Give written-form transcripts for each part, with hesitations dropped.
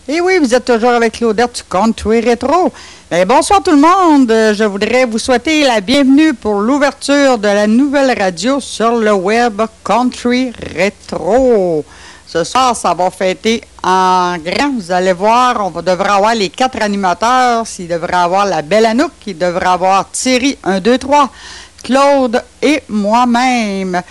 Et oui, vous êtes toujours avec Claudette du Country Rétro. Bien, bonsoir tout le monde. Je voudrais vous souhaiter la bienvenue pour l'ouverture de la nouvelle radio sur le web Country Rétro. Ce soir, ça va fêter en grand. Vous allez voir, on devrait avoir les 4 animateurs. Il devrait avoir la belle Anouk, il devrait avoir Thierry 1, 2, 3, Claude et moi-même.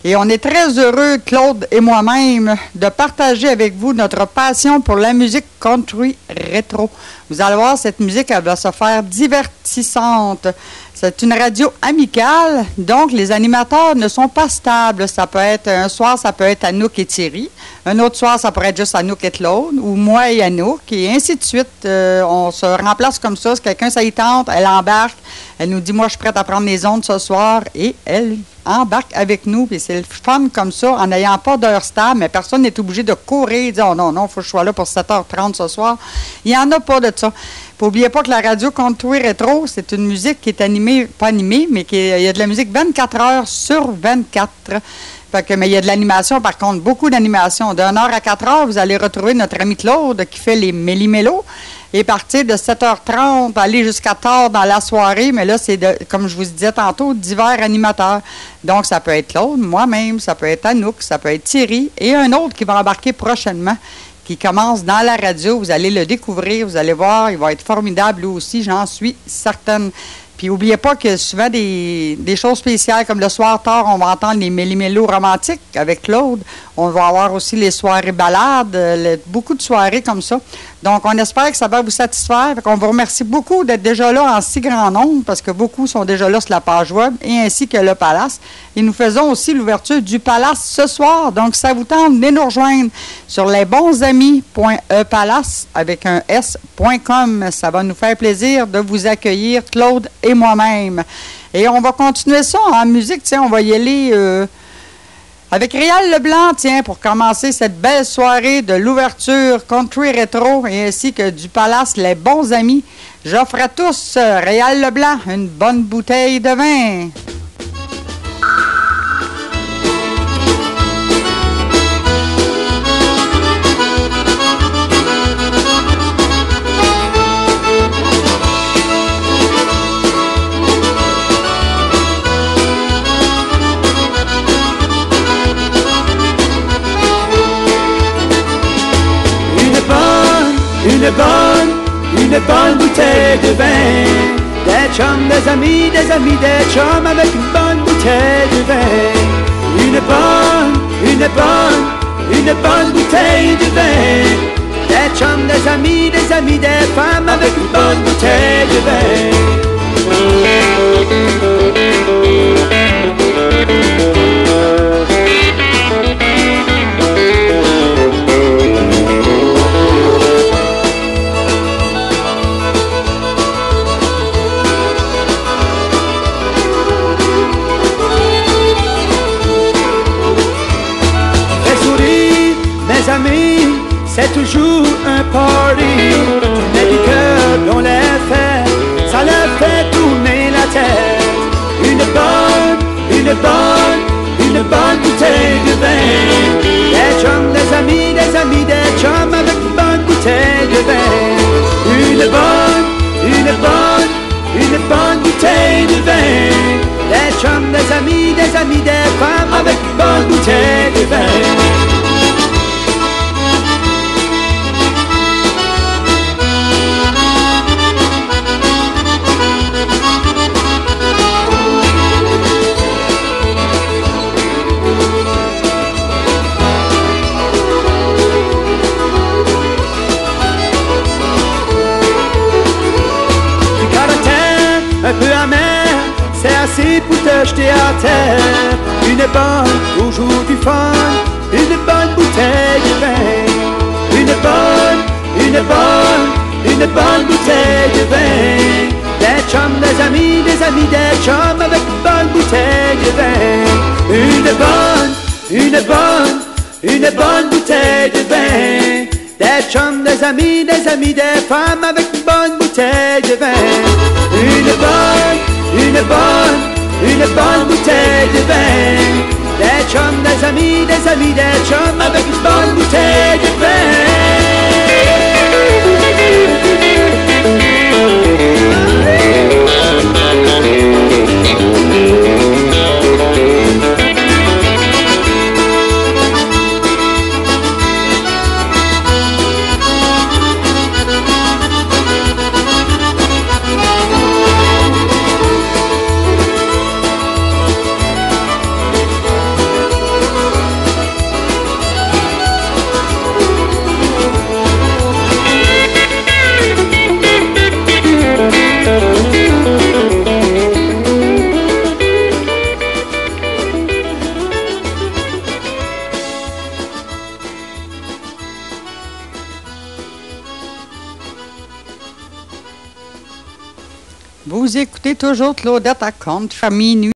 Et on est très heureux, Claude et moi-même, de partager avec vous notre passion pour la musique country rétro. Vous allez voir, cette musique, elle va se faire divertissante. C'est une radio amicale, donc les animateurs ne sont pas stables. Ça peut être, un soir, ça peut être Anouk et Thierry. Un autre soir, ça pourrait être juste Anouk et Claude, ou moi et Anouk, et ainsi de suite. On se remplace comme ça. Si quelqu'un, ça y tente, elle embarque. Elle nous dit, moi, je suis prête à prendre les ondes ce soir, et elle embarque avec nous. Puis c'est le fun comme ça, en n'ayant pas d'heure stable, mais personne n'est obligé de courir et dire, oh non, il faut que je sois là pour 7h30 ce soir. Il n'y en a pas de ça. N'oubliez pas que la radio Country Rétro, c'est une musique qui est animée, pas animée, mais il y a de la musique 24 heures sur 24. Fait que, mais il y a de l'animation, par contre, beaucoup d'animation. De 1h à 4h, vous allez retrouver notre ami Claude qui fait les méli-mélos. Et partir de 7h30, aller jusqu'à tard dans la soirée, mais là, c'est, comme je vous disais tantôt, divers animateurs. Donc, ça peut être Claude, moi-même, ça peut être Anouk, ça peut être Thierry, et un autre qui va embarquer prochainement, qui commence dans la radio. Vous allez le découvrir, vous allez voir, il va être formidable lui aussi, j'en suis certaine. Puis, n'oubliez pas que souvent des choses spéciales, comme le soir tard, on va entendre les méli-mélos romantiques avec Claude. On va avoir aussi les soirées balades, beaucoup de soirées comme ça. Donc, on espère que ça va vous satisfaire. On vous remercie beaucoup d'être déjà là en si grand nombre, parce que beaucoup sont déjà là sur la page web, et ainsi que le Palace. Et nous faisons aussi l'ouverture du Palace ce soir. Donc, ça vous tente, venez nous rejoindre sur lesbonsamis.epalace avec un s.com. Ça va nous faire plaisir de vous accueillir, Claude et moi-même. Et on va continuer ça en musique. Tiens, on va y aller avec Réal Leblanc, tiens, pour commencer cette belle soirée de l'ouverture Country Rétro et ainsi que du Palace Les Bons Amis. J'offre à tous, Réal Leblanc, une bonne bouteille de vin. Une bonne bouteille de vin. Des chums, des amis, des chums avec une bonne bouteille de vin. Une bonne bouteille de vin. Des chums, des amis, des femmes avec une bonne bouteille de vin. C'est toujours un party, mais du cœur on les fait, ça leur fait tourner la tête. Une bonne bouteille de vin. Des chums, des amis, des chums avec une bonne bouteille de vin. Une bonne bouteille de vin. Des chums, des amis, des femmes avec une bonne bouteille de vin. Un peu amer, c'est assez pour te jeter à terre. Une bonne, toujours du fun, une bonne bouteille de vin. Une bonne bouteille de vin. Des chums, des amis, des chums avec une bonne bouteille de vin. Une bonne bouteille de vin. Des chums, des amis, des femmes avec une bonne bouteille de vin. Une bonne bouteille de vin. Des chums, des amis, des chums avec une bonne bouteille de vin. Vous écoutez toujours Claudette à Country à minuit.